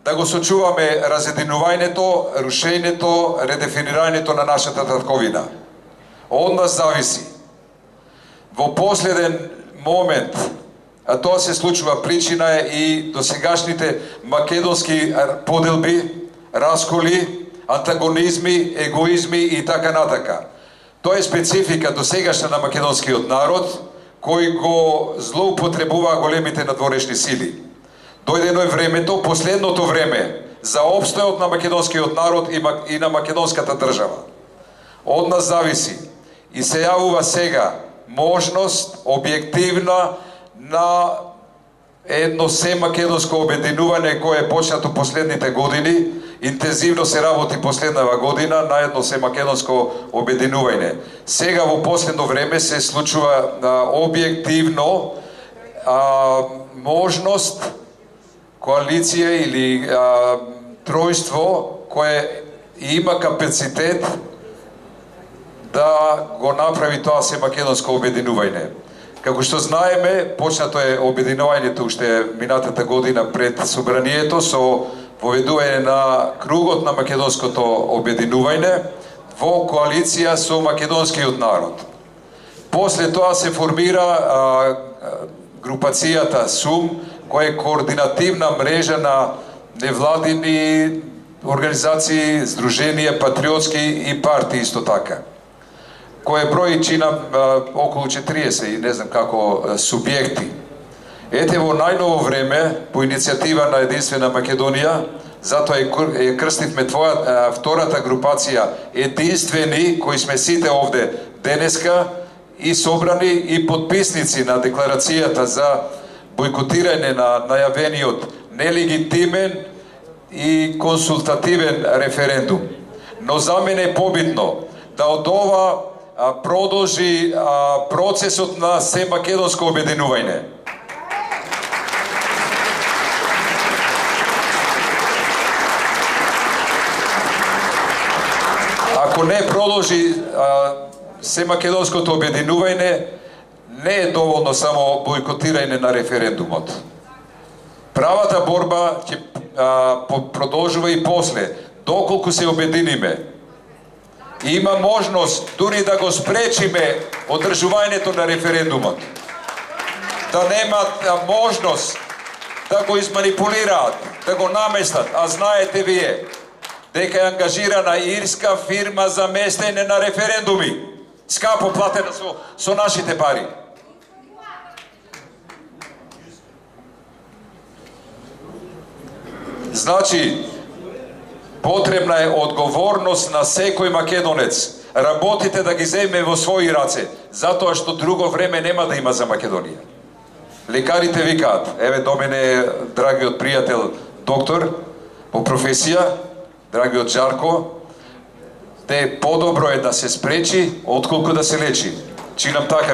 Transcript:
да го сочуваме разединувањето, рушењето, редефинирањето на нашата татковина. Од нас зависи. Во последен момент, а тоа се случува, причина е и досегашните македонски поделби, расколи, антагонизми, егоизми и така натака. Тоа е специфика досегашна на македонскиот народ, кој го злоупотребуваа големите надворешни сили. Дојдено е времето, последното време, за опстојот на македонскиот народ и на македонската држава. Од нас зависи и се јавува сега можност објективна на едно се македонско обединување кое е почнато последните години, интензивно се работи последнава година на едно се македонско обединување. Сега во последно време се случува објективно можност коалиција или тројство кое има капацитет да го направи тоа се македонско обединување. Како што знаеме, почнато е обединувањето уште минатата година пред собранието со поведување на кругот на македонското обединување во коалиција со македонскиот народ. После тоа се формира групацијата СУМ, која е координативна мрежа на невладини организации, здруженија, патриотски и партии исто така, кој брои чина околу 40 и не знам како субјекти. Ете во најново време, по иницијатива на Единствена Македонија, затоа е крстивме втората групација единствени, кои сме сите овде денеска и собрани и подписници на декларацијата за бојкотирање на најавениот нелегитимен и консултативен референдум. Но за мене е побитно да од ова продолжи процесот на се македонско обединување. Ако не продолжи се македонското обединување, не е доволно само бојкотирање на референдумот. Правата борба ќе продолжува и после, доколку се обединиме. Има можност дури да го спречиме одржувањето на референдумот. Да немат можност да го изманипулираат, да го наместат, а знаете вие дека е ангажирана ирска фирма за местење на референдуми, скапо платена со нашите пари. Значи, потребна е одговорност на секој македонец. Работите да ги земе во своји раце, затоа што друго време нема да има за Македонија. Лекарите викаат, еве до мене е драгиот пријател доктор по професија, драгиот Жарко, те подобро е да се спречи отколку да се лечи. Чинам така.